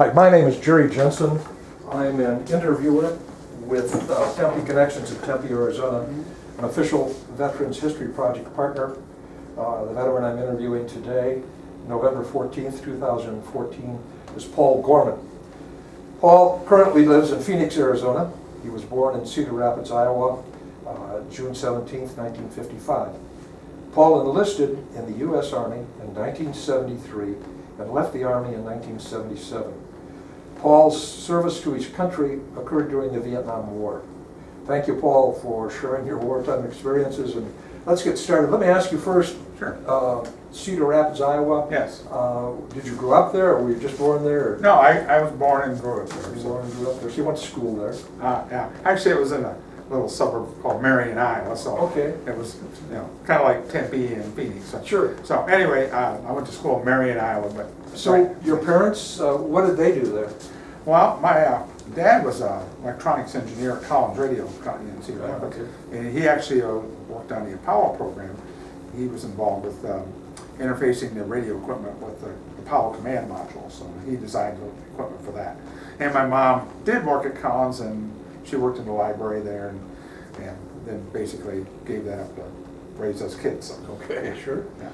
Hi, my name is Jerry Jensen. I'm an interviewer with Tempe Connections in Tempe, Arizona, an official Veterans History Project partner. The veteran I'm interviewing today, November 14th, 2014, is Paul Gorman. Paul currently lives in Phoenix, Arizona. He was born in Cedar Rapids, Iowa, June 17th, 1955. Paul enlisted in the U.S. Army in 1973 and left the Army in 1977. Paul's service to his country occurred during the Vietnam War. Thank you, Paul, for sharing your wartime experiences. And let's get started. Let me ask you first, Sure. Cedar Rapids, Iowa. Yes. Did you grow up there, or were you just born there? Or? No, I was born and grew up there. You were born and grew up there. So you went to school there? Yeah. Actually, it was in a little suburb called Marion, Iowa. So okay. It was, kind of like Tempe and Phoenix. So, sure. So anyway, I went to school in Marion, Iowa. But so your parents, what did they do there? Well, my dad was an electronics engineer at Collins Radio in Cedar Rapids. Okay. And he actually worked on the Apollo program. He was involved with interfacing the radio equipment with the Apollo command module, so he designed the equipment for that. And my mom did work at Collins, and she worked in the library there, and then basically gave that up to raise us kids. So. Okay, sure. Yeah.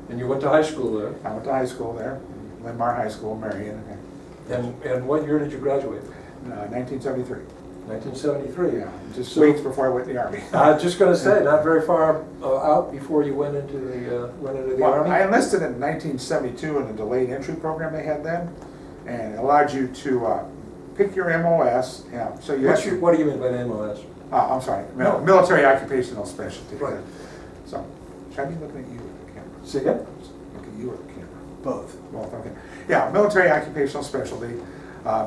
And you went to high school there? I went to high school there, Linn-Mar High School, Marion. And what year did you graduate? 1973. 1973. Yeah, just weeks before I went to the Army. I was just going to say, not very far out before you went into the Army. I enlisted in 1972 in the delayed entry program they had then, and it allowed you to pick your MOS. Yeah, so you. What do you mean by MOS? I'm sorry, No. military occupational specialty. Right. So, should I be looking at you at the camera? Say again? Look at you at the camera. Both. Both. Okay. Yeah, military occupational specialty.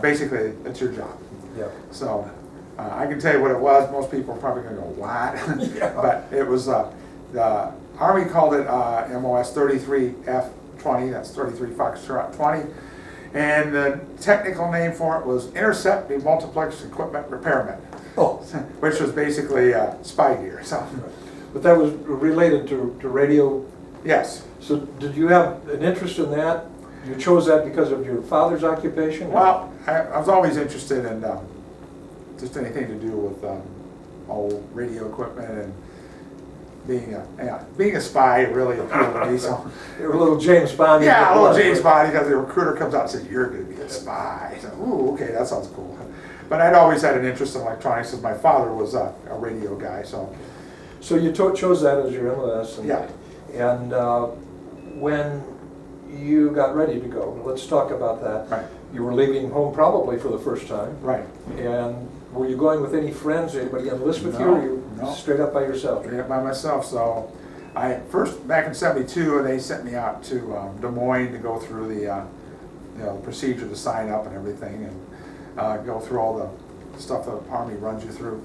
Basically, it's your job. Yeah. So. I can tell you what it was. Most people are probably going to go, what? Yeah. But it was, the Army called it MOS 33F20, that's 33 Foxtrot 20. And the technical name for it was Intercept Demultiplex Equipment Repairman. Oh. Which was basically spy gear. So. But that was related to radio? Yes. So did you have an interest in that? You chose that because of your father's occupation? Well, I was always interested in just anything to do with old radio equipment, and being a spy really appealed to me. So you were a little James Bond. Yeah, a little James Bond, because the recruiter comes out and says, "You're going to be a spy." So, ooh, okay, that sounds cool. But I'd always had an interest in electronics, since my father was a radio guy. So you chose that as your MOS. And, yeah. And when you got ready to go, let's talk about that. Right. You were leaving home probably for the first time. Right. And were you going with any friends? Anybody enlist with you? No, Or you no. straight up by yourself? Straight up by myself. So I first, back in '72, they sent me out to Des Moines to go through the procedure to sign up and everything, and go through all the stuff the Army runs you through.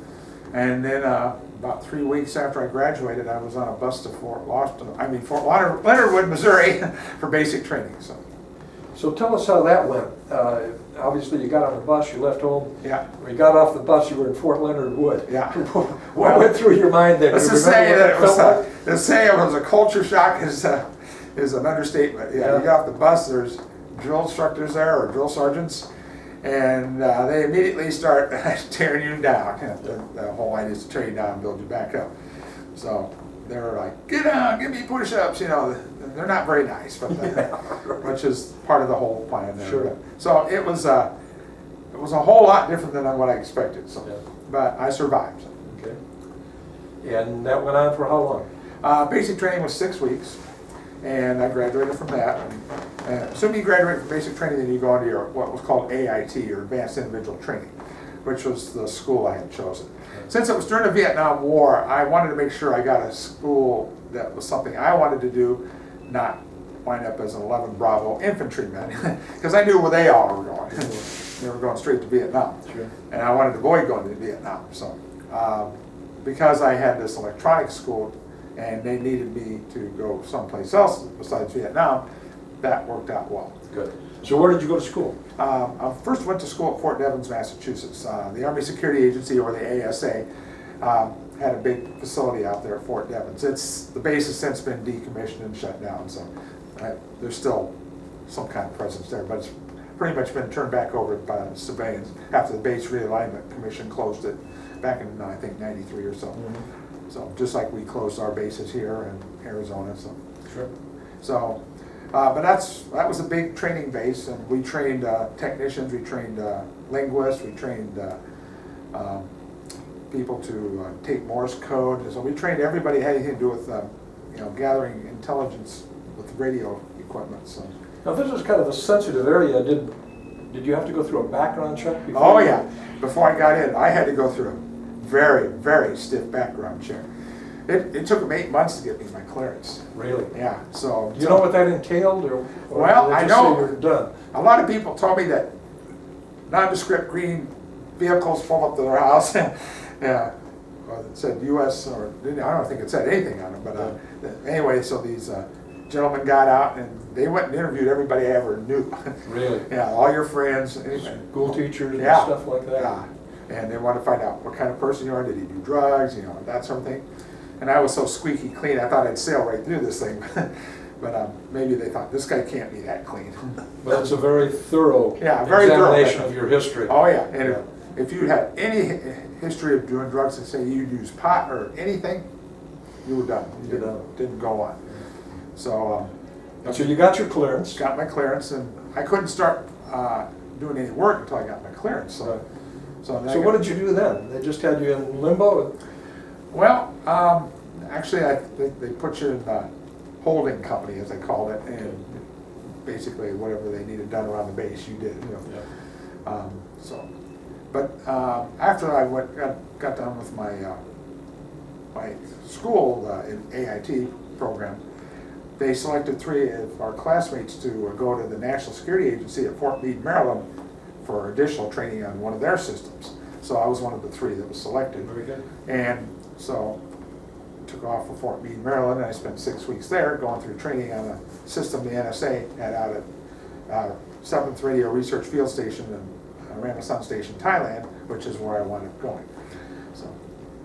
And then about 3 weeks after I graduated, I was on a bus to Fort Leonard Wood, Missouri, for basic training. So tell us how that went. Obviously, you got on the bus, you left home. Yeah. When you got off the bus, you were in Fort Leonard Wood. Yeah. What went through your mind then? Let's just say that it was a culture shock is an understatement. Yeah. You get off the bus, there's drill instructors there, or drill sergeants, and they immediately start tearing you down. The whole idea is to tear you down and build you back up. So they were like, "Get down, give me push-ups." They're not very nice, but which is part of the whole plan there. Sure. So it was a whole lot different than what I expected. So, yeah. But I survived. So. Okay. And that went on for how long? Basic training was 6 weeks, and I graduated from that. And assuming you graduate from basic training, then you go into your what was called AIT, or Advanced Individual Training, which was the school I had chosen. Since it was during the Vietnam War, I wanted to make sure I got a school that was something I wanted to do, not wind up as an 11 Bravo infantryman, because I knew where they all were going. They were going straight to Vietnam. Sure. And I wanted to avoid going to Vietnam. So because I had this electronics school and they needed me to go someplace else besides Vietnam, that worked out well. Good. So where did you go to school? I first went to school at Fort Devens, Massachusetts. The Army Security Agency, or the ASA, had a big facility out there at Fort Devens. The base has since been decommissioned and shut down, so there's still some kind of presence there, but it's pretty much been turned back over by the civilians after the Base Realignment Commission closed it back in, I think, '93 or so. Mm-hmm. So just like we closed our bases here in Arizona, so. Sure. So, but that was a big training base, and we trained technicians, we trained linguists, we trained people to take Morse code. So we trained everybody had anything to do with gathering intelligence with radio equipment. So. Now, this is kind of a sensitive area. Did you have to go through a background check before? Oh yeah, before I got in, I had to go through a very, very stiff background check. It took them 8 months to get me my clearance. Really? Yeah. So. Do you know what that entailed, or Well, did they I just say know. you're done? A lot of people told me that nondescript green vehicles pull up to their house. Yeah. Well, it said U.S. or I don't think it said anything on it, but anyway, so these gentlemen got out and they went and interviewed everybody I ever knew. Really? Yeah, all your friends, anyway. School teachers and Yeah. stuff like that? Yeah. And they wanted to find out what kind of person you are. Did he do drugs? That sort of thing. And I was so squeaky clean, I thought I'd sail right through this thing. But maybe they thought, this guy can't be that clean. But it's a very thorough very thorough examination of your history. Oh yeah, and if you had any history of doing drugs and say you used pot or anything, you were done. You didn't go on. So So you got your clearance. got my clearance, and I couldn't start doing any work until I got my clearance. So, Right. so what did you do then? They just had you in limbo? Well, actually, they put you in a holding company, as they called it, and basically whatever they needed done around the base, you did. Yeah. But after I got done with my my school in AIT program, they selected 3 of our classmates to go to the National Security Agency at Fort Meade, Maryland, for additional training on one of their systems. So I was one of the 3 that was selected. Very good. And so took off for Fort Meade, Maryland, and I spent 6 weeks there going through training on a system the NSA had out at 7th Radio Research Field Station in Ramasan Station, Thailand, which is where I wound up going.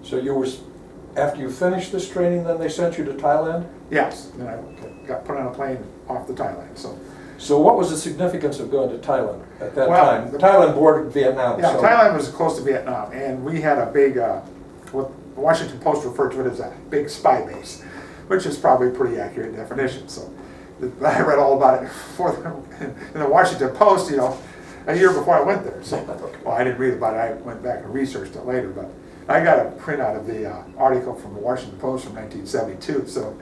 So you were, after you finished this training, then they sent you to Thailand? Yes, and I got put on a plane off to Thailand. So what was the significance of going to Thailand at that Well, time? Thailand bordered Vietnam. Yeah, so Thailand was close to Vietnam, and we had a big, what the Washington Post referred to it as a big spy base, which is probably a pretty accurate definition. So I read all about it in the Washington Post, a year before I went there. So, well, I didn't read about it. I went back and researched it later, but I got a printout of the article from the Washington Post from 1972. So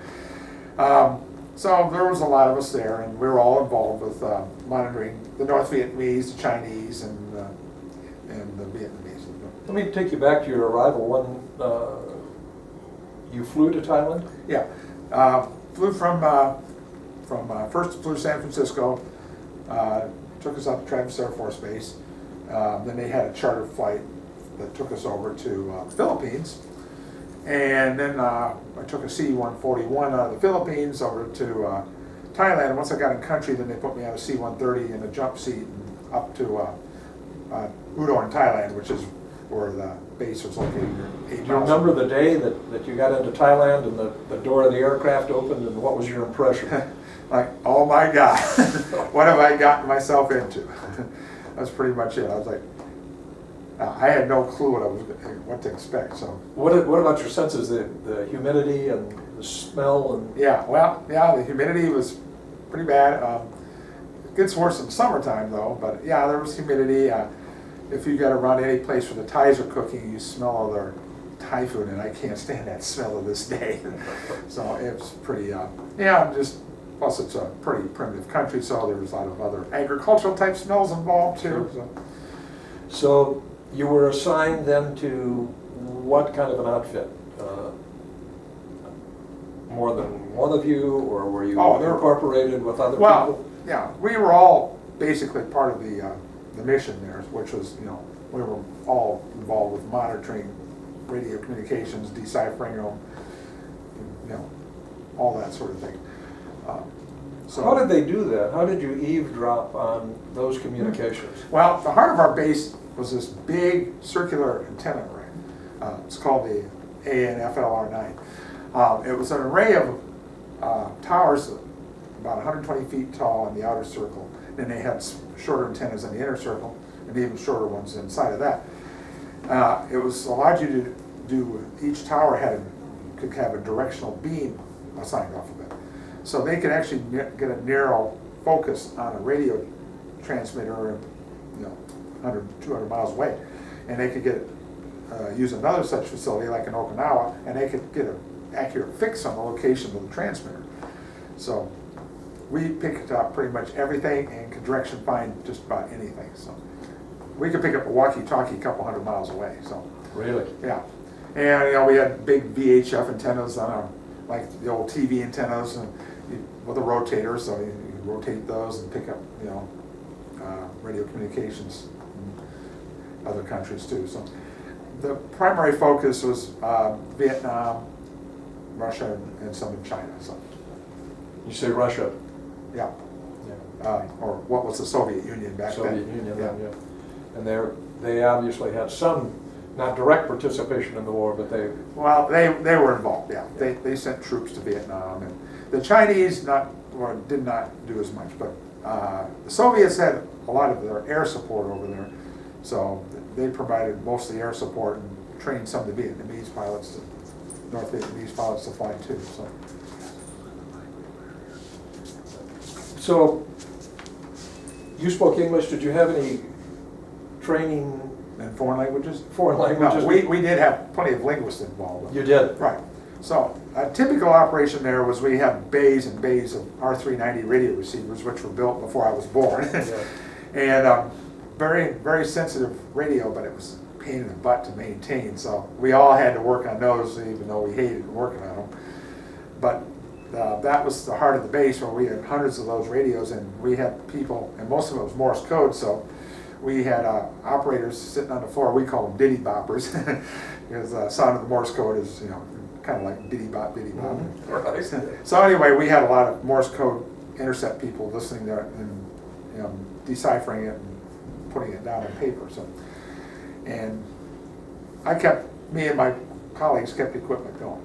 there was a lot of us there, and we were all involved with monitoring the North Vietnamese, the Chinese, and the Vietnamese. let me take you back to your arrival. When you flew to Thailand? Yeah, flew from first flew to San Francisco, took us up to Travis Air Force Base. Then they had a charter flight that took us over to the Philippines. And then I took a C-141 out of the Philippines over to Thailand. Once I got in country, then they put me on a C-130 in a jump seat and up to Udon, Thailand, which is where the base was located. Do you remember the day that you got into Thailand and the door of the aircraft opened, and what was your impression? Like, oh my God, what have I gotten myself into? That's pretty much it. I was like, I had no clue what to expect. So What about your senses? The humidity and the smell and the humidity was pretty bad. It gets worse in summertime though. But yeah, there was humidity. If you got around any place where the Thais are cooking, you smell all their Thai food, and I can't stand that smell to this day. So it's pretty plus it's a pretty primitive country, so there's a lot of other agricultural type smells involved too. Sure. So you were assigned then to what kind of an outfit? More than one of you, or were you incorporated with other people? Yeah, we were all basically part of the mission there, which was, we were all involved with monitoring radio communications, deciphering them, all that sort of thing. So how did they do that? How did you eavesdrop on those communications? Well, the heart of our base was this big circular antenna array. It's called the ANFLR9. It was an array of towers about 120 feet tall in the outer circle. Then they had shorter antennas in the inner circle, and even shorter ones inside of that. It allowed you to do, each tower could have a directional beam assigned off of it. So they could actually get a narrow focus on a radio transmitter, 100, 200 miles away. And they could use another such facility like in Okinawa, and they could get an accurate fix on the location of the transmitter. So we picked up pretty much everything and could direction find just about anything. So we could pick up a walkie-talkie a couple hundred miles away. So Really? yeah, and we had big VHF antennas on our, like the old TV antennas, and with a rotator, so you rotate those and pick up radio communications in other countries too. So the primary focus was Vietnam, Russia, and some in China. So You say Russia? yeah. Yeah. Or what was the Soviet Union back then. Soviet Union, yeah. And they obviously had some, not direct participation in the war, but they... Well, they were involved, yeah. They sent troops to Vietnam, and the Chinese did not do as much, but the Soviets had a lot of their air support over there, so they provided most of the air support and trained some of the Vietnamese pilots, North Vietnamese pilots to fly too. So, you spoke English. Did you have any training And foreign languages? foreign languages? No, we did have plenty of linguists involved. You did? Right. So a typical operation there was we had bays and bays of R390 radio receivers, which were built before I was born. Yeah. And very, very sensitive radio, but it was a pain in the butt to maintain. So we all had to work on those, even though we hated working on them. But that was the heart of the base, where we had hundreds of those radios, and we had people, and most of it was Morse code, so we had operators sitting on the floor. We call them diddy boppers, because the sound of the Morse code is, kind of like diddy bop, diddy bop. Mm-hmm. Right. So anyway, we had a lot of Morse code intercept people listening there and deciphering it and putting it down on paper. So, and me and my colleagues kept equipment going.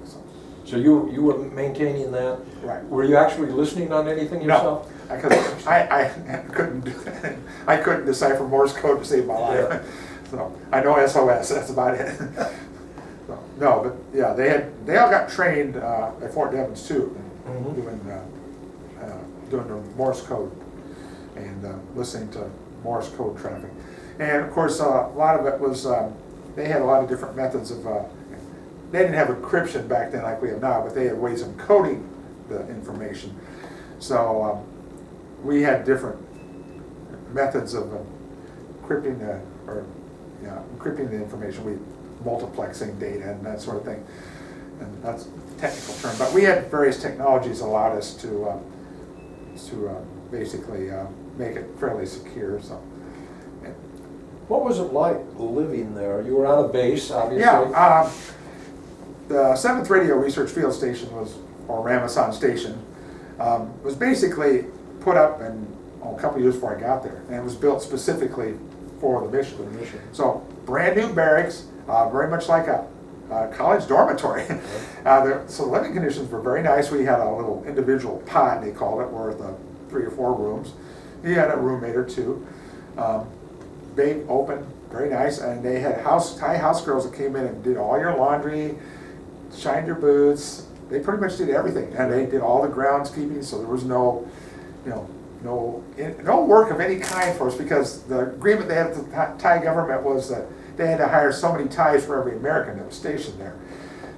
So you were maintaining that? Right. Were you actually listening on anything yourself? No, I couldn't do it. I couldn't decipher Morse code to save my life. Yeah. So I know SOS. That's about it. So, no, but yeah, they all got trained at Fort Devens too, Mm-hmm. doing the Morse code and listening to Morse code traffic. And of course, a lot of it was they had a lot of different methods of. They didn't have encryption back then like we have now, but they had ways of coding the information. So we had different methods of encrypting the information. We multiplexing data and that sort of thing, and that's a technical term. But we had various technologies that allowed us to basically make it fairly secure. So. What was it like living there? You were on a base, obviously. Yeah. The 7th Radio Research Field Station or Ramasan Station, was basically put up a couple of years before I got there, and it was built specifically for the mission. So brand new barracks, very much like a college dormitory. So the living conditions were very nice. We had a little individual pod, they called it, with 3 or 4 rooms. We had a roommate or two. Big, open, very nice, and they had Thai house girls that came in and did all your laundry, shined your boots. They pretty much did everything, and they did all the groundskeeping. So there was no work of any kind for us, because the agreement they had with the Thai government was that they had to hire so many Thais for every American that was stationed there.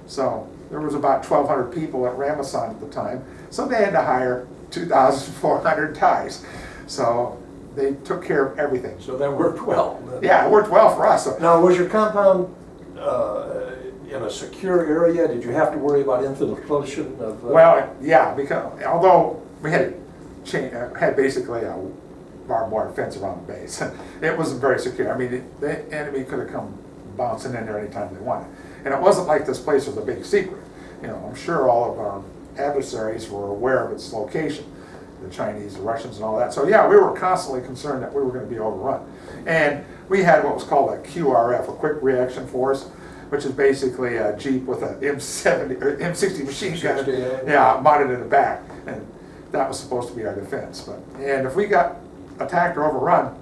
So there was about 1,200 people at Ramasan at the time. So they had to hire 2,400 Thais. So they took care of everything. So that worked well. Yeah, it worked well for us. Now, was your compound in a secure area? Did you have to worry about infiltration of... Well, yeah, because although we had basically a barbed wire fence around the base, it wasn't very secure. I mean, the enemy could have come bouncing in there anytime they wanted. And it wasn't like this place was a big secret. I'm sure all of our adversaries were aware of its location, the Chinese, the Russians, and all that. So yeah, we were constantly concerned that we were going to be overrun. And we had what was called a QRF, a Quick Reaction Force, which is basically a Jeep with an M60 machine gun, mounted in the back. And that was supposed to be our defense. And if we got attacked or overrun,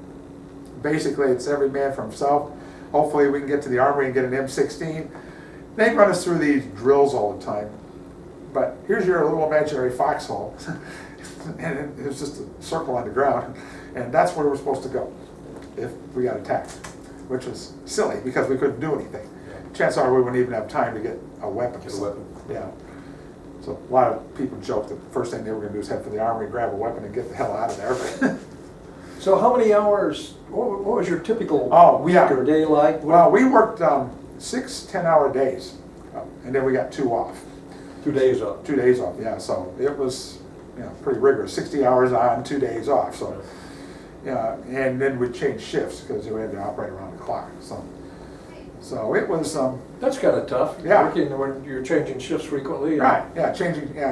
basically it's every man for himself. Hopefully we can get to the armory and get an M16. They run us through these drills all the time. But here's your little imaginary foxhole. And it was just a circle on the ground. And that's where we're supposed to go if we got attacked, which was silly because we couldn't do anything. Chances are we wouldn't even have time to get a weapon. Yeah. So a lot of people joke that the first thing they were going to do is head for the armory, grab a weapon, and get the hell out of there. So how many hours, what was your typical week yeah. or day like? Well, we worked 6 10-hour days, and then we got 2 off. 2 days off. 2 days off, yeah. So it was, pretty rigorous. 60 hours on, 2 days off. So, yeah, and then we'd change shifts because we had to operate around the clock. So it was. That's kind of tough. Yeah. Working when you're changing shifts frequently. Right. Yeah.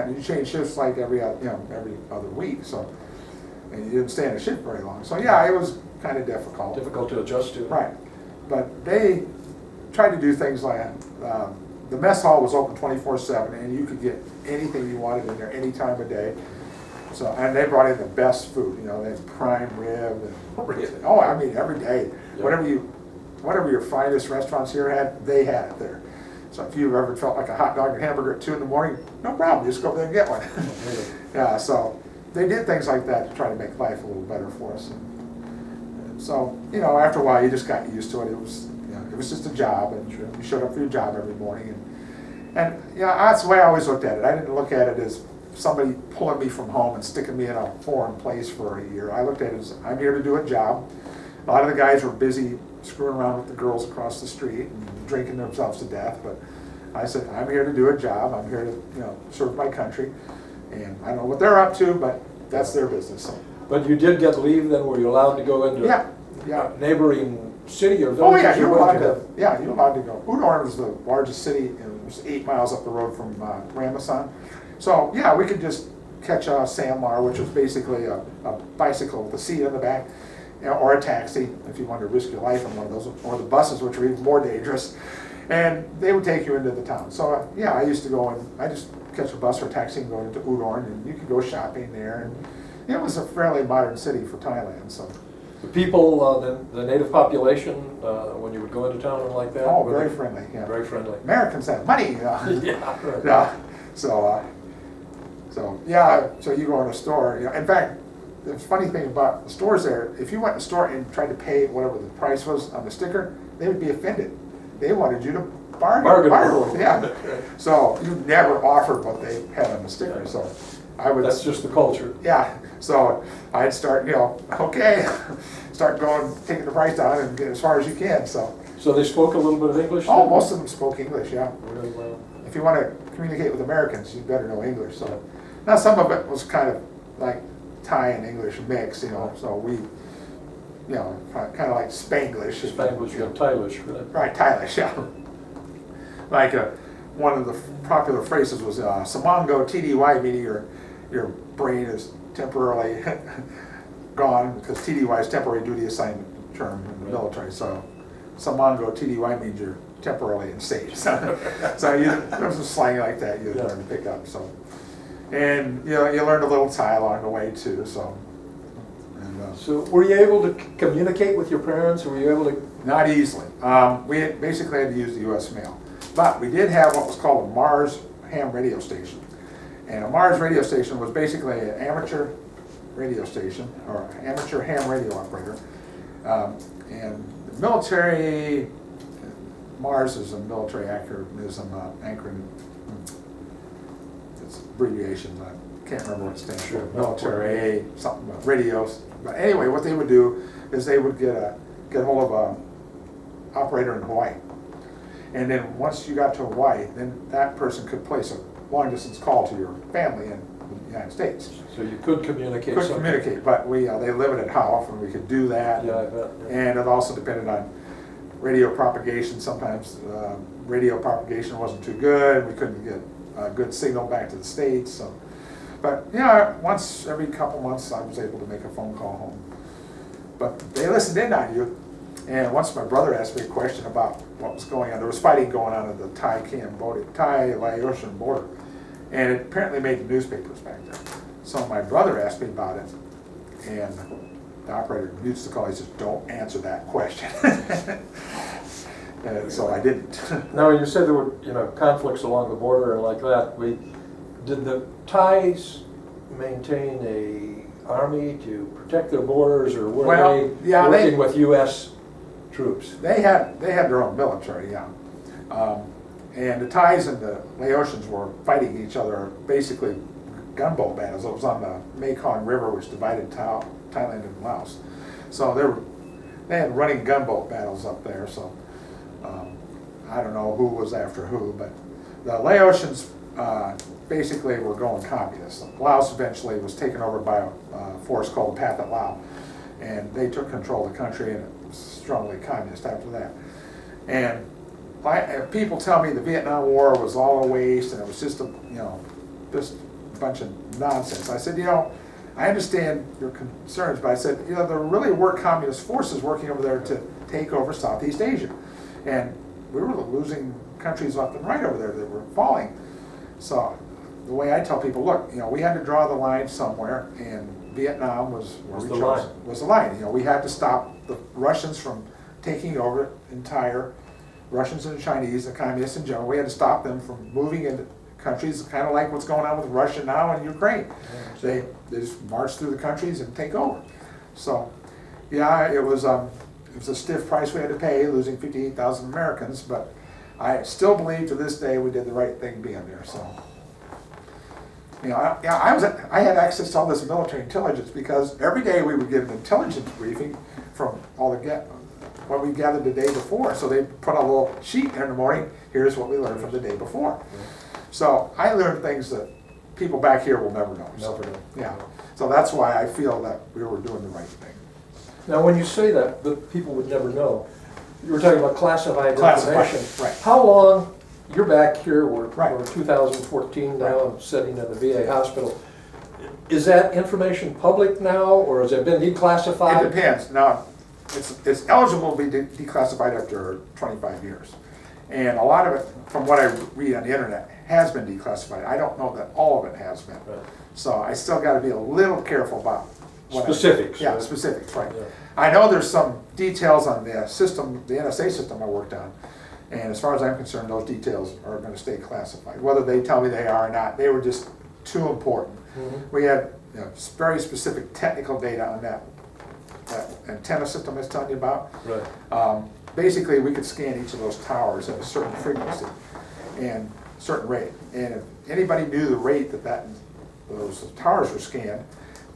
You change shifts like every other week. So, and you didn't stay in a shift very long. So yeah, it was kind of difficult. Difficult to adjust to. Right. But they tried to do things like the mess hall was open 24/7, and you could get anything you wanted in there any time of day. So, and they brought in the best food. They had prime rib and every day. Yeah. Whatever your finest restaurants here had, they had it there. So if you've ever felt like a hot dog and hamburger at 2 in the morning, no problem, just go over there and get one. Yeah, so they did things like that to try to make life a little better for us. And so, after a while, you just got used to it. It was just a job, and you showed up for your job every morning. And that's the way I always looked at it. I didn't look at it as somebody pulling me from home and sticking me in a foreign place for a year. I looked at it as I'm here to do a job. A lot of the guys were busy screwing around with the girls across the street and drinking themselves to death, but I said, I'm here to do a job. I'm here to serve my country, and I don't know what they're up to, but that's their business. But you did get leave then? Were you allowed to go into a neighboring city or village? Oh yeah, you're allowed to go. Udon was the largest city, and it was 8 miles up the road from Ramasan. So yeah, we could just catch a Linn-Mar, which was basically a bicycle with a seat in the back, or a taxi if you wanted to risk your life on one of those, or the buses, which were even more dangerous, and they would take you into the town. So yeah, I used to go and I just catch a bus or a taxi and go into Udon, and you could go shopping there, and it was a fairly modern city for Thailand. So the people, the native population, when you would go into town and like that? Oh, very friendly. Yeah, very friendly. Americans have money. Yeah. Right. Yeah. So you go in a store. In fact, the funny thing about the stores there, if you went to the store and tried to pay whatever the price was on the sticker, they would be offended. They wanted you to bargain with. Yeah. So you never offered what they had on the sticker. So I would. That's just the culture. Yeah. So I'd start, start going, taking the price down and get as far as you can. So they spoke a little bit of English? Oh, most of them spoke English, yeah. Really well. If you want to communicate with Americans, you better know English. So now some of it was kind of like Thai and English mix, so we, kind of like Spanglish. Spanglish, you have Thailish, right? Right, Thailish, yeah. Like one of the popular phrases was Samango TDY, meaning your brain is temporarily gone, because TDY is temporary duty assignment term in the military. So Samango TDY means you're temporarily insane. So there's some slang like that you learn to pick up. So, and you learned a little Thai along the way too. So. So were you able to communicate with your parents, or were you able to? Not easily. We basically had to use the U.S. mail, but we did have what was called a Mars ham radio station. And a Mars radio station was basically an amateur radio station, or amateur ham radio operator. And the military, Mars is a military acronym, it's abbreviations, I can't remember what it stands for. Military, something about radios. But anyway, what they would do is they would get hold of an operator in Hawaii. And then once you got to Hawaii, then that person could place a long distance call to your family in the United States. So you could communicate. Could communicate, but they limited how often we could do that. Yeah, I bet. Yeah. And it also depended on radio propagation. Sometimes radio propagation wasn't too good. We couldn't get a good signal back to the States. So. But once every couple months I was able to make a phone call home. But they listened in on you. And once my brother asked me a question about what was going on. There was fighting going on at the Thai-Laotian border. And it apparently made the newspapers back there. So my brother asked me about it, and the operator mutes the call. He says, "Don't answer that question." And so I didn't. Now, you said there were, conflicts along the border and like that. Did the Thais maintain a army to protect their borders, or were they working with U.S. troops? They had their own military, yeah. And the Thais and the Laotians were fighting each other, basically gunboat battles. It was on the Mekong River, which divided Thailand and Laos. So they had running gunboat battles up there. So I don't know who was after who, but the Laotians basically were going communist. Laos eventually was taken over by a force called Pathet Lao, and they took control of the country, and it was strongly communist after that. And people tell me the Vietnam War was all a waste, and it was just just a bunch of nonsense. I said, I understand your concerns, but I said, there really were communist forces working over there to take over Southeast Asia, and we were losing countries left and right over there that were falling. So the way I tell people, look, we had to draw the line somewhere, and Vietnam was the line. We had to stop the Russians from taking over entire Russians and Chinese, the communists in general. We had to stop them from moving into countries, kind of like what's going on with Russia now and Ukraine. They just march through the countries and take over. So, yeah, it was a stiff price we had to pay, losing 58,000 Americans, but I still believe to this day we did the right thing being there. So, I had access to all this military intelligence because every day we would get an intelligence briefing from all what we gathered the day before. So they put a little sheet in the morning. Here's what we learned from the day before. So I learned things that people back here will never know. Yeah. So that's why I feel that we were doing the right thing. Now, when you say that people would never know, you were talking about classified information. Right. How long? You're back here. We're 2014 now. Right. I'm sitting in the VA hospital. Is that information public now, or has it been declassified? It depends. Now, it's eligible to be declassified after 25 years. And a lot of it, from what I read on the internet, has been declassified. I don't know that all of it has been. Right. So I still got to be a little careful about specifics. Yeah, specifics, right. Yeah. I know there's some details on the system, the NSA system I worked on. And as far as I'm concerned, those details are going to stay classified. Whether they tell me they are or not, they were just too important. Mm-hmm. We had very specific technical data on that antenna system I was telling you about. Right. Basically, we could scan each of those towers at a certain frequency and certain rate. And if anybody knew the rate that those towers were scanned,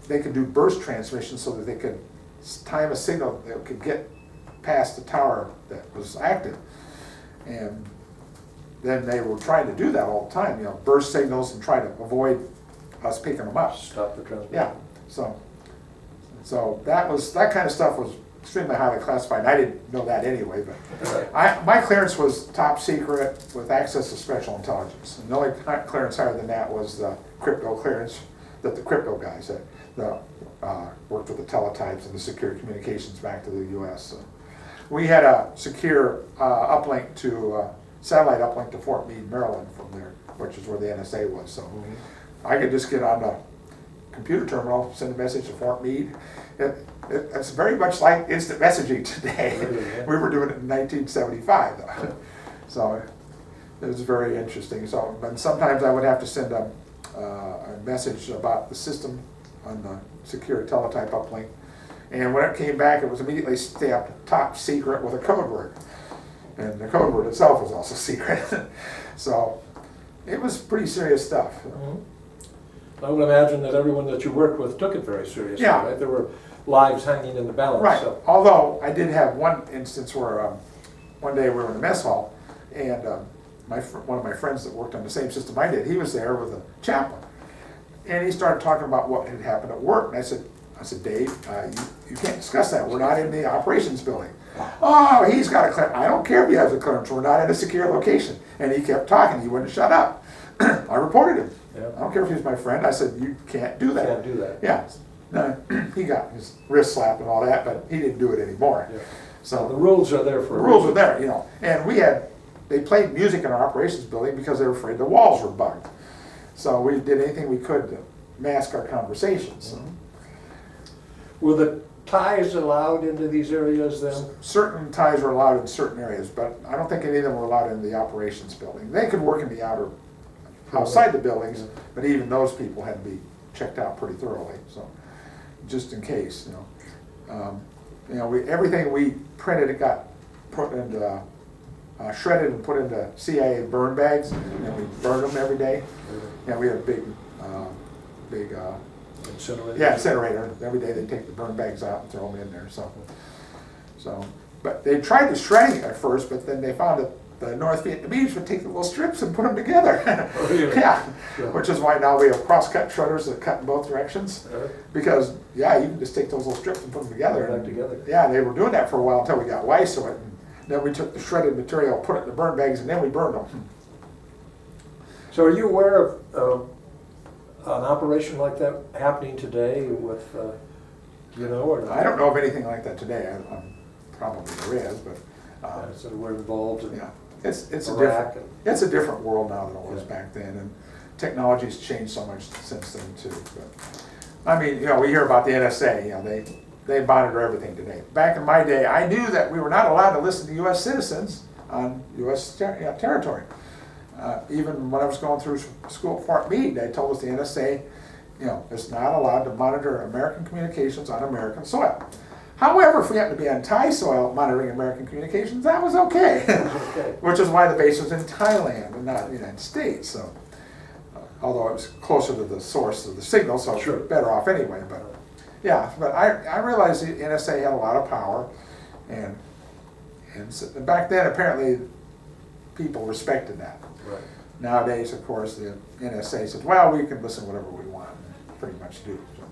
they could do burst transmission so that they could time a signal that could get past the tower that was active. And then they were trying to do that all the time, burst signals and try to avoid us picking them up. Stop the transmission. Yeah. So that kind of stuff was extremely highly classified. And I didn't know that anyway, but my clearance was top secret with access to special intelligence. And the only clearance higher than that was the crypto clearance that the crypto guys had. Worked with the teletypes and the secure communications back to the U.S. So we had a secure uplink to satellite uplink to Fort Meade, Maryland, from there, which is where the NSA was. So I could just get on the computer terminal, send a message to Fort Meade. It's very much like instant messaging today. We were doing it in 1975, though. So it was very interesting. So, but sometimes I would have to send a message about the system on the secure teletype uplink, and when it came back, it was immediately stamped top secret with a code word, and the code word itself was also secret. So it was pretty serious stuff. I would imagine that everyone that you worked with took it very seriously. Yeah. Right? There were lives hanging in the balance. Right. So. Although I did have one instance where one day we were in the mess hall, and one of my friends that worked on the same system I did, he was there with a chaplain. And he started talking about what had happened at work. And I said, Dave, you can't discuss that. We're not in the operations building. Oh, he's got a clearance. I don't care if he has a clearance. We're not in a secure location. And he kept talking. He wouldn't shut up. I reported him. Yeah. I don't care if he's my friend. I said, you can't do that. Can't do that. Yeah. No, he got his wrist slapped and all that, but he didn't do it anymore. Yeah. So the rules are there for the rules are there, And they played music in our operations building because they were afraid the walls were bugged. So we did anything we could to mask our conversations. Were the Thais allowed into these areas then? Certain Thais were allowed in certain areas, but I don't think any of them were allowed in the operations building. They could work in the outside the buildings, but even those people had to be checked out pretty thoroughly, so, just in case, everything we printed, it got put into, shredded and put into CIA burn bags, and we burned them every day. Yeah, we had a big Incinerator? yeah, incinerator. Every day they take the burn bags out and throw them in there, so, but they tried the shredding at first, but then they found that the North Vietnamese would take the little strips and put them together. Oh, really? Yeah, Yeah. which is why now we have cross-cut shredders that cut in both directions. Because, yeah, you can just take those little strips and put them together. Back together. Yeah, they were doing that for a while until we got wise to it. And then we took the shredded material, put it in the burn bags, and then we burned them. So are you aware of an operation like that happening today with, or? I don't know of anything like that today. Probably there is, but So we're involved in yeah, it's a Iraq different world now than it was back then, and technology's changed so much since then too. But I mean, we hear about the NSA. They monitor everything today. Back in my day, I knew that we were not allowed to listen to U.S. citizens on U.S. territory. Even when I was going through school at Fort Meade, they told us the NSA, is not allowed to monitor American communications on American soil. However, if we happen to be on Thai soil monitoring American communications, that was okay. Which is why the base was in Thailand and not the United States. So, although it was closer to the source of the signal, so Sure. better off anyway. But yeah, but I realized the NSA had a lot of power, and back then apparently people respected that. Right. Nowadays, of course, the NSA says, well, we can listen whatever we want, and pretty much do. So,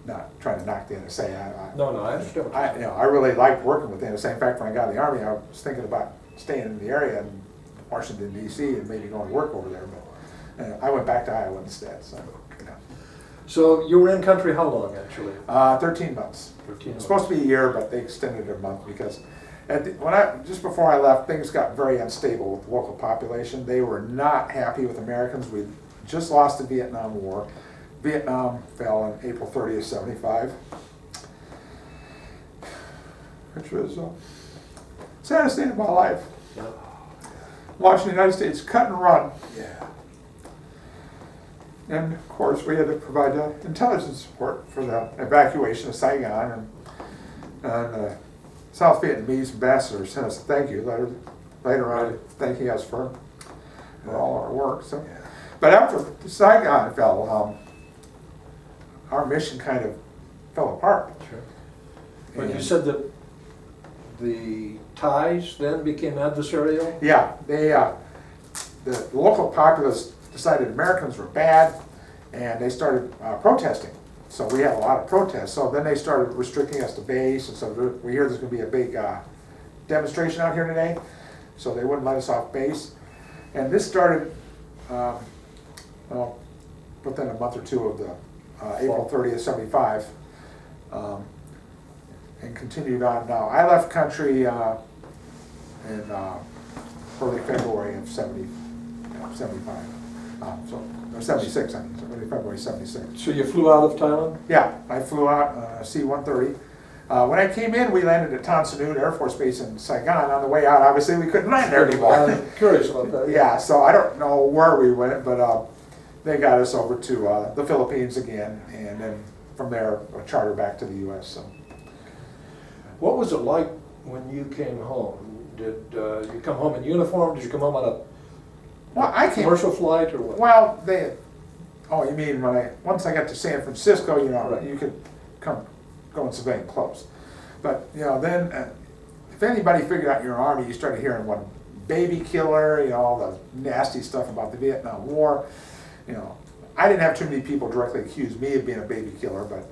not trying to knock the NSA. No, I understand what you're saying. I really liked working with the NSA. In fact, when I got in the Army, I was thinking about staying in the area in Washington, D.C. and maybe going to work over there. But I went back to Iowa instead. So you were in country how long, actually? 13 months. 13 It's months. supposed to be a year, but they extended it a month because just before I left, things got very unstable with the local population. They were not happy with Americans. We just lost the Vietnam War. Vietnam fell on April 30th, 75, which was the saddest day of my life. Yeah. Watching the United States cut and run. Yeah. And of course, we had to provide intelligence support for the evacuation of Saigon. And South Vietnamese ambassador sent us a thank you letter later on, thanking us for all our work. So, but after Saigon fell, our mission kind of fell apart. Sure. But you said that the Thais then became adversarial? Yeah, the local populace decided Americans were bad, and they started protesting. So we had a lot of protests. So then they started restricting us to base, and so we hear there's going to be a big demonstration out here today. So they wouldn't let us off base, and this started within a month or two of the April 30th, 75, and continued on. Now I left country in early February of 75. Or 76, I mean, early February 76. So you flew out of Thailand? Yeah, I flew out C-130. When I came in, we landed at Tan Son Nhut Air Force Base in Saigon. On the way out, obviously, we couldn't land there anymore. I'm curious about that. Yeah, so I don't know where we went, but they got us over to the Philippines again, and then from there, a charter back to the U.S. So, What was it like when you came home? Did you come home in uniform? Did you come home on a commercial flight or what? Well, you mean once I got to San Francisco, Right. you could go in civilian clothes. But, then if anybody figured out you're in the Army, you started hearing one baby killer, all the nasty stuff about the Vietnam War. I didn't have too many people directly accuse me of being a baby killer, but,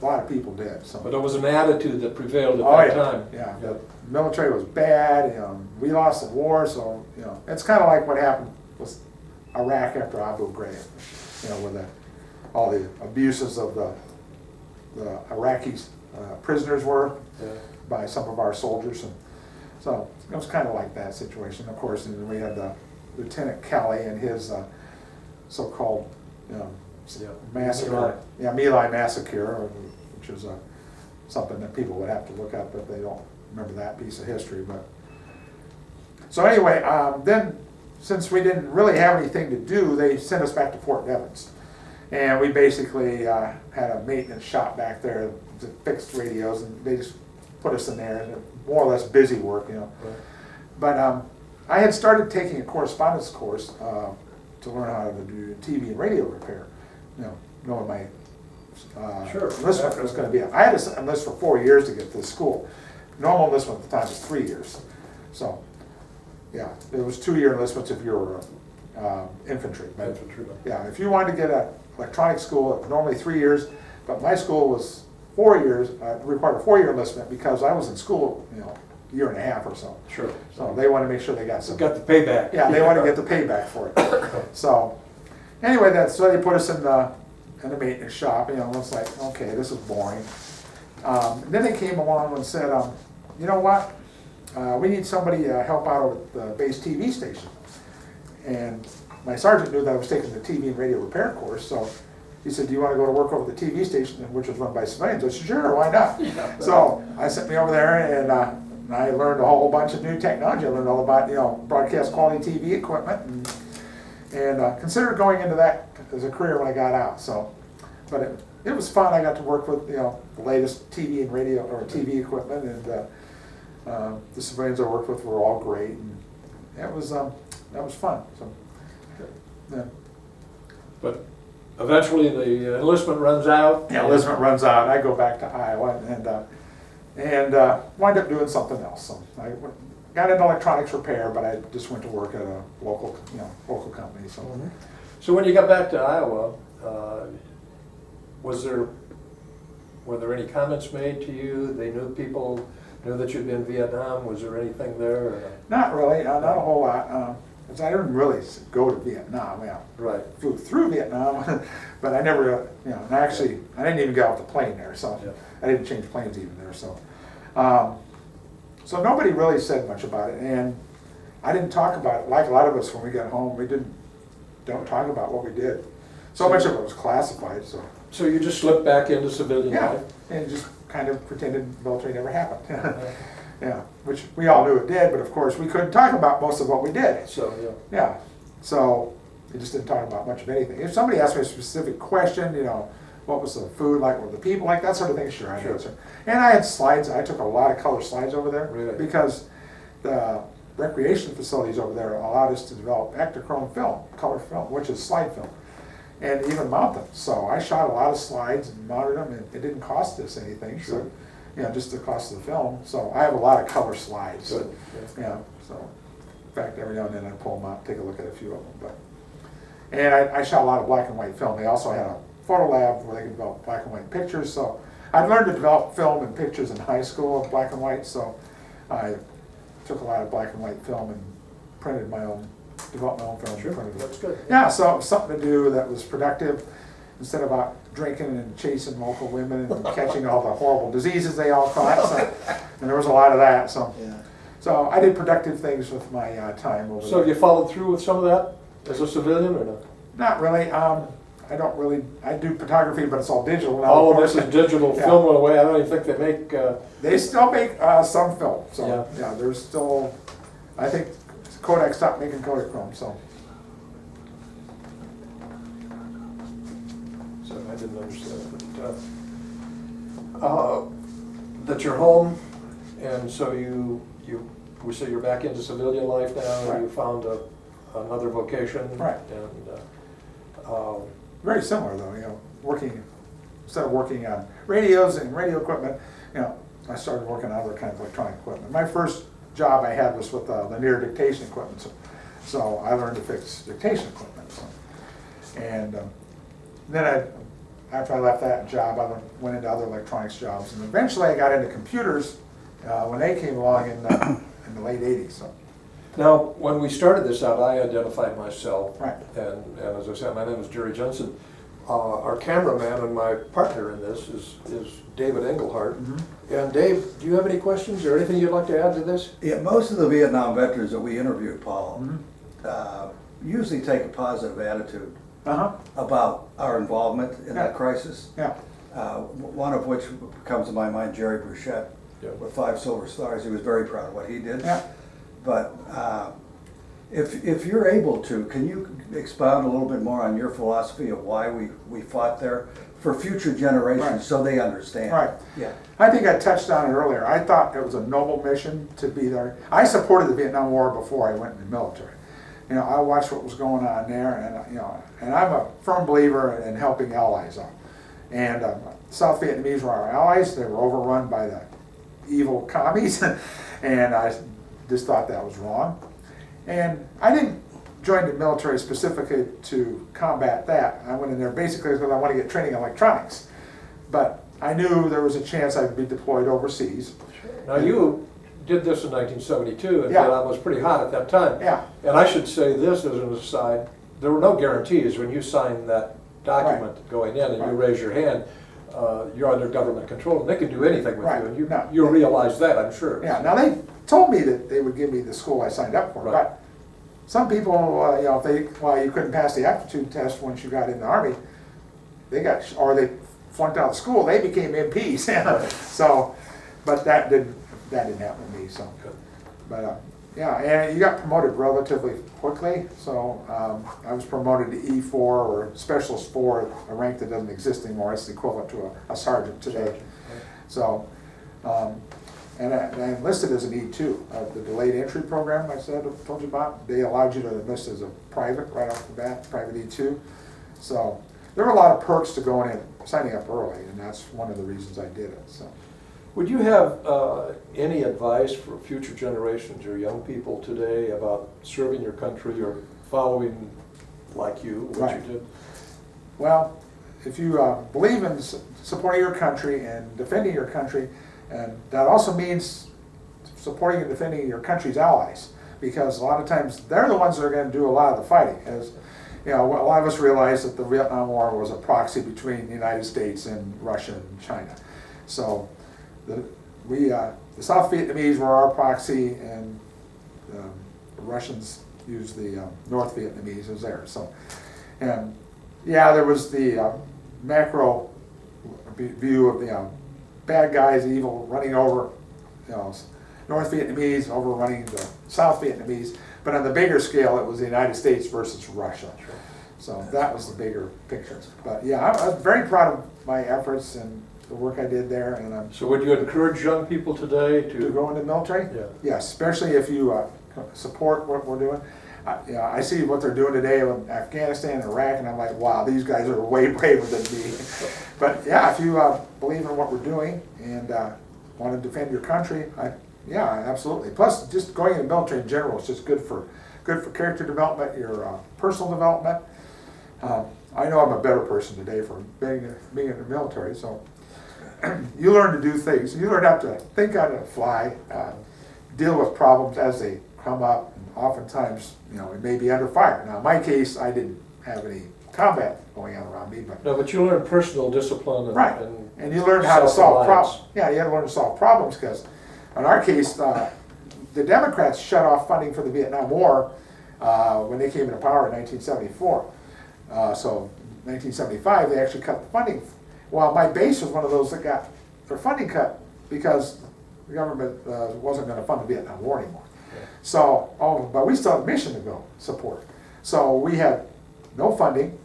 a lot of people did. So. But there was an attitude that prevailed at that time. Yeah, the military was bad, we lost the war, so, it's kind of like what happened with Iraq after Abu Ghraib, where all the abuses of the Iraqi prisoners were by some of our soldiers. And so it was kind of like that situation, of course. And we had Lieutenant Kelly and his so-called you know, Yeah. massacre. Yeah, My Lai massacre, which is something that people would have to look up if they don't remember that piece of history. But so anyway, then since we didn't really have anything to do, they sent us back to Fort Devens, and we basically had a maintenance shop back there that fixed radios, and they just put us in there, and more or less busy work, you know. Right. But I had started taking a correspondence course to learn how to do TV and radio repair, you know, knowing my Sure. enlistment was going to be. I had to enlist for 4 years to get to the school. Normal enlistment at the time was 3 years. So, yeah, there was 2-year enlistments if you were infantry. But, Infantryman. yeah, if you wanted to get an electronic school, it was normally 3 years, but my school was 4 years, required a 4-year enlistment because I was in school, you know, a year and a half or so. Sure. So they want to make sure they got some. Got the payback. Yeah, they want to get the payback for it. So, anyway, so they put us in the maintenance shop. You know, it's like, okay, this is boring. And then they came along and said, you know what? We need somebody to help out with the base TV station. And my sergeant knew that I was taking the TV and radio repair course, so he said, do you want to go to work over the TV station, which was run by civilians? I said, sure, why not? Yeah. So I sent me over there, and I learned a whole bunch of new technology. I learned all about, you know, broadcast quality TV equipment, and considered going into that as a career when I got out. So, but it was fun. I got to work with, you know, the latest TV and radio or TV equipment, and the civilians I worked with were all great, and that was fun. So, yeah. But eventually the enlistment runs out. Yeah, enlistment runs out. I go back to Iowa and wind up doing something else. So I got into electronics repair, but I just went to work at a local company. So. Mhm. So when you got back to Iowa, were there any comments made to you? They knew that you'd been in Vietnam. Was there anything there? Or? Not really, not a whole lot. 'Cause I didn't really go to Vietnam. Yeah, Right. flew through Vietnam, but I never, you know, and actually, I didn't even get off the plane there, so Yeah. I didn't change planes even there. So, so nobody really said much about it, and I didn't talk about it. Like a lot of us, when we got home, we don't talk about what we did. So much of it was classified. So you just slipped back into civilian Yeah, life? and just kind of pretended military never happened. Yeah, which we all knew it did, but of course we couldn't talk about most of what we did. So, yeah. Yeah, so we just didn't talk about much of anything. If somebody asked me a specific question, you know, what was the food like, what were the people like, that sort of thing, sure, I'd answer. And I had slides. I took a lot of color slides over there. Really? Because the recreation facilities over there allowed us to develop Ektachrome film, color film, which is slide film, and even mount them. So I shot a lot of slides and mounted them, and it didn't cost us anything. Sure. So, you know, just the cost of the film. So I have a lot of color slides. Good. Yeah. So in fact, every now and then I pull them out, take a look at a few of them. And I shot a lot of black and white film. They also had a photo lab where they could develop black and white pictures. So I learned to develop film and pictures in high school of black and white. So I took a lot of black and white film and printed my own, developed my own film. Sure, and printed it. that's good. Yeah, so it was something to do that was productive instead of about drinking and chasing local women and catching all the horrible diseases they all caught. So, and there was a lot of that. So, Yeah. so I did productive things with my time over So there. you followed through with some of that as a civilian or not? Not really. I don't really. I do photography, but it's all digital now. All of this is digital. Yeah. Film went away. I don't even think they make. They still make some film. So Yeah. yeah, there's still. I think Kodak stopped making Kodachrome. So So I didn't understand but that you're home, and so we say you're back into civilian life now, and you Right. found another vocation. Right. And very similar though. You know, working instead of working on radios and radio equipment, you know, I started working on other kind of electronic equipment. My first job I had was with Linn-Mar dictation equipment. So I learned to fix dictation equipment. So, and then after I left that job, I went into other electronics jobs, and eventually I got into computers when they came along in the late '80s. So. now, when we started this out, I identified myself. Right. And as I said, my name is Jerry Jensen. Our cameraman and my partner in this is David Englehart. Mm-hmm. And Dave, do you have any questions or anything you'd like to add to this? Yeah, most of the Vietnam veterans that we interviewed, Paul, Mm-hmm. usually take a positive attitude about our involvement in that Yeah. crisis. Yeah, One of which comes to my mind, Jerry Bruchette, Yeah. with 5 Silver Stars. He was very proud of what he did. yeah. But if you're able to, can you expound a little bit more on your philosophy of why we fought there for future generations, Right. so they understand? Right. Yeah. I think I touched on it earlier. I thought it was a noble mission to be there. I supported the Vietnam War before I went in the military. You know, I watched what was going on there, and you know, and I'm a firm believer in helping allies out. And South Vietnamese were our allies. They were overrun by the evil commies, and I just thought that was wrong. And I didn't join the military specifically to combat that. I went in there basically because I wanted to get training in electronics. But I knew there was a chance I'd be deployed overseas. Now, you did this in 1972, and Yeah. Vietnam was pretty hot at that time. Yeah. And I should say this as an aside, there were no guarantees when you signed that document going in and you Right. raise your hand, you're under government control, and they can do anything with Right. you, and you, No. you realize that, I'm sure. Yeah, now they told me that they would give me the school I signed up for, Right. but some people, you know, if you couldn't pass the aptitude test once you got in the Army, or they flunked out of school, they became MPs. So, but that didn't happen to me, so. Good. But, yeah, and you got promoted relatively quickly, so I was promoted to E4 or Specialist 4, a rank that doesn't exist anymore. It's the equivalent to a sergeant today. So, and I enlisted as an E2. The delayed entry program I told you about, they allowed you to enlist as a private right off the bat, private E2. So there were a lot of perks to going in, signing up early, and that's one of the reasons I did it. So. Would you have any advice for future generations or young people today about serving your country or following, like you, what Right. you did? Well, if you believe in supporting your country and defending your country, and that also means supporting and defending your country's allies, because a lot of times they're the ones that are going to do a lot of the fighting. As you know, a lot of us realize that the Vietnam War was a proxy between the United States and Russia and China. So the South Vietnamese were our proxy, and the Russians used the North Vietnamese as theirs. So, and yeah, there was the macro view of the bad guys, evil, running over, you know, North Vietnamese overrunning the South Vietnamese. But on the bigger scale, it was the United States versus Russia. So that was the bigger picture. But yeah, I was very proud of my efforts and the work I did there, and I'm So would you encourage young people today to go into the military. Yeah. Yes, especially if you support what we're doing. I see what they're doing today in Afghanistan and Iraq, and I'm like, wow, these guys are way braver than me. But yeah, if you believe in what we're doing and want to defend your country, yeah, absolutely. Plus, just going into the military in general is just good for character development, your personal development. I know I'm a better person today for being in the military, so. You learn to do things. You learn how to think on the fly, deal with problems as they come up, and oftentimes, you know, it may be under fire. Now, in my case, I didn't have any combat going on around me, but No, but you learn personal discipline and, right, and you learn how to solve self-reliance. problems. Yeah, you have to learn to solve problems because, in our case, the Democrats shut off funding for the Vietnam War when they came into power in 1974. So, 1975, they actually cut the funding. Well, my base was one of those that got their funding cut because the government wasn't going to fund the Vietnam War anymore. Yeah. So, but we still had a mission to go support. So we had no funding.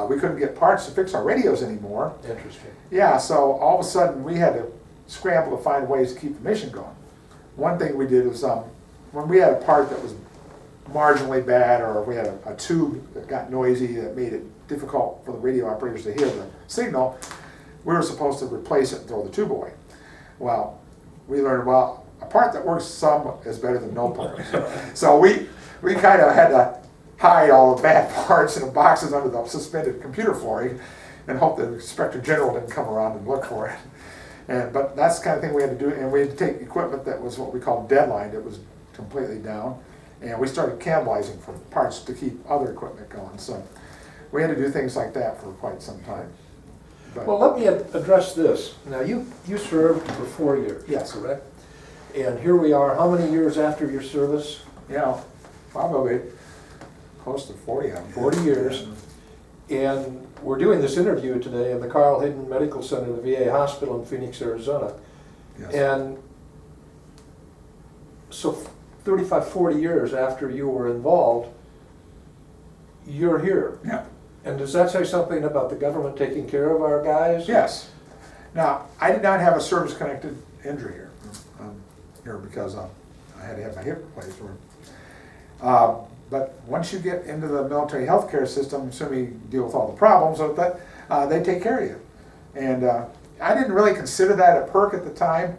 We couldn't get parts to fix our radios anymore. Interesting. Yeah, so all of a sudden we had to scramble to find ways to keep the mission going. One thing we did was when we had a part that was marginally bad, or we had a tube that got noisy that made it difficult for the radio operators to hear the signal, we were supposed to replace it and throw the tube away. Well, we learned, well, a part that works some is better than no part. So we kind of had to hide all the bad parts in the boxes under the suspended computer flooring and hope the Inspector General didn't come around and look for it. But that's the kind of thing we had to do, and we had to take equipment that was what we called deadline, that was completely down, and we started cannibalizing for parts to keep other equipment going. So we had to do things like that for quite some time. But, Well, let me address this. Now, you served for 4 years, Yes. correct? And here we are, how many years after your service? you know, probably close to 40 of them. 40 years. And we're doing this interview today in the Carl Hayden Medical Center, the VA hospital in Phoenix, Arizona. Yes. And so 35, 40 years after you were involved, you're here. Yeah. And does that say something about the government taking care of our guys? Yes. Now, I did not have a service-connected injury here. I'm here because I had to have my hip replaced. But once you get into the military healthcare system, assuming you deal with all the problems with it, they take care of you. And I didn't really consider that a perk at the time,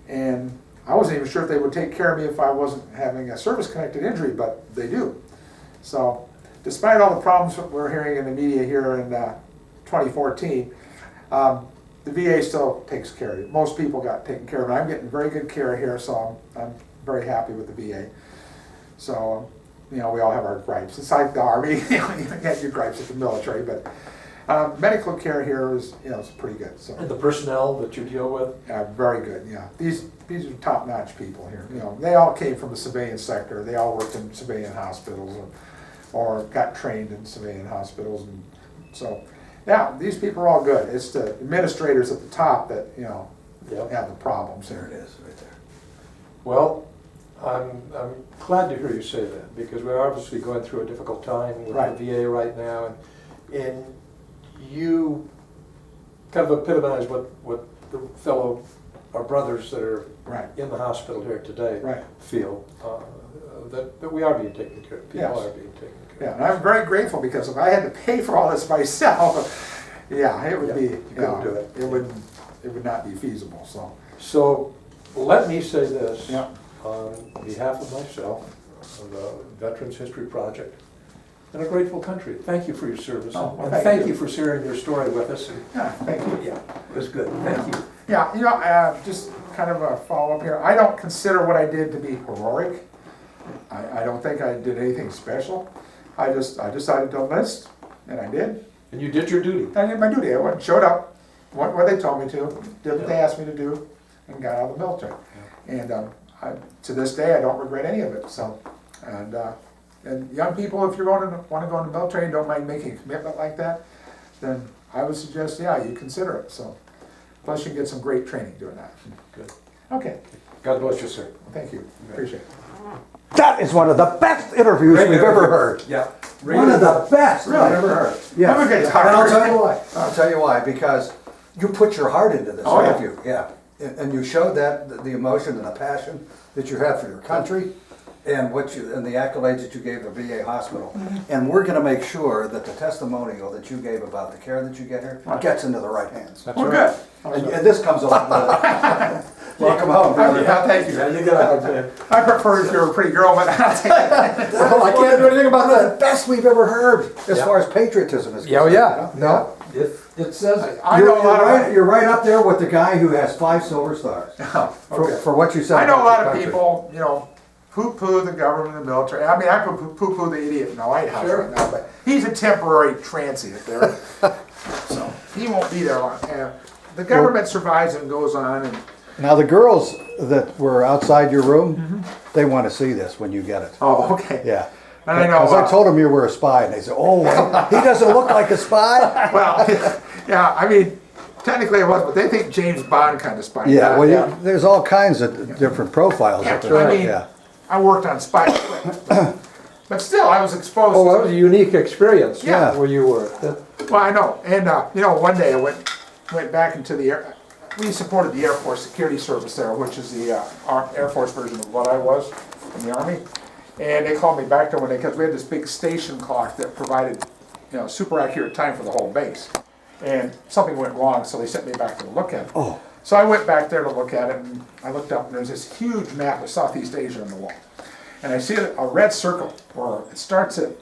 and I wasn't even sure if they would take care of me if I wasn't having a service-connected injury, but they do. So, despite all the problems that we're hearing in the media here in 2014, the VA still takes care of you. Most people got taken care of, and I'm getting very good care here, so I'm very happy with the VA. So, you know, we all have our gripes. It's like the Army, you get your gripes at the military, but medical care here is, you know, it's pretty good. So. And the personnel that you deal with? Very good, yeah. These are top-notch people here. You know, they all came from the civilian sector. They all worked in civilian hospitals or got trained in civilian hospitals, and so yeah, these people are all good. It's the administrators at the top that, you know, have the problems. There it is, right there. Well, I'm glad to hear you say that, because we're obviously going through a difficult time with Right. the VA right now, and you kind of epitomize what the fellow, our brothers that are Right. in the hospital here today Right. feel, that we are being taken care of. People Yes. are being taken care Yeah, of. and I'm very grateful, because if I had to pay for all this myself, yeah, it would Yeah, be, you couldn't do it. It would not be feasible. So, So let me say this. yeah. On behalf of myself, of the Veterans History Project, and a grateful country. Thank you for your service. Oh, well, And thank thank you. you for sharing your story with us. And Yeah, thank you. yeah, it was good. Thank you. Yeah, you know, just kind of a follow-up here. I don't consider what I did to be heroic. I don't think I did anything special. I decided to enlist, and I did. And you did your duty. I did my duty. I went and showed up, went where they told me to, did what they asked me to do, and got out of the military. And to this day, I don't regret any of it. So, and young people, if you're want to go in the military and don't mind making a commitment like that, then I would suggest, yeah, you consider it. So, plus you can get some great training doing that. Good. Okay, God bless you, sir. thank you. Appreciate it. That is one of the best interviews we've ever heard. Yeah. One of the best I've Really? ever heard. Yeah. I'm a good And talker. I'll tell you why. I'll tell you why, because you put your heart into this Oh, yeah. interview. Yeah. And you showed that, the emotion and the passion that you have for your country, and and the accolades that you gave the VA hospital. And we're gonna make sure that the testimonial that you gave about the care that you get here gets into the right hands. That's Well, right. good. And this comes along with it. Welcome home, brother. Yeah, thank you. Yeah, you got it. I prefer if you're a pretty girl, but I'll take it. Well, I can't do anything about that. The best we've ever heard as far as patriotism is concerned. No, it says it. I know a lot of You're right up there with the guy who has 5 silver stars okay. for what you said. I know a about lot your of country. people, you know, poo-poo the government and the military. I mean, I poo-poo the idiot in the White House Sure. right now, but he's a temporary transient there. So he won't be there long. The government survives and goes on. And Now the girls that were outside your room, they want to see this when you get it. oh, okay. Yeah. And I know. Because I told them you were a spy, and they said, "Oh, he doesn't look like a spy." Well, yeah. I mean, technically it was, but they think James Bond kind of spy. Yeah. Well, there's all kinds of different profiles. Yeah, up there. I mean, Yeah. I worked on spy, but still, I was exposed. Oh, that was a unique experience. Yeah. Where you were. Well, I know, and you know, one day I went back into the air. We supported the Air Force Security Service there, which is the Air Force version of what I was in the Army. And they called me back there one day because we had this big station clock that provided, you know, super accurate time for the whole base. And something went wrong, so they sent me back to look at it. Oh. So I went back there to look at it, and I looked up, and there's this huge map of Southeast Asia on the wall. And I see a red circle where it starts at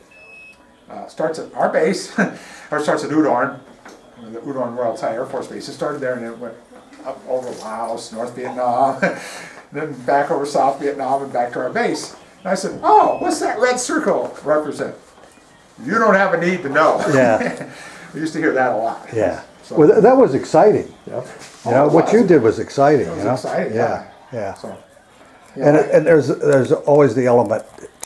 our base, or starts at Udon, the Udon Royal Thai Air Force Base. It started there, and it went up over Laos, North Vietnam, then back over South Vietnam, and back to our base. And I said, "Oh, what's that red circle represent?" You don't have a need to know. Yeah. We used to hear that a lot. Yeah. So- Well, that was exciting. Yeah. You know, what you did was exciting. It was you know? exciting, Yeah. Yeah. So, And there's always the element.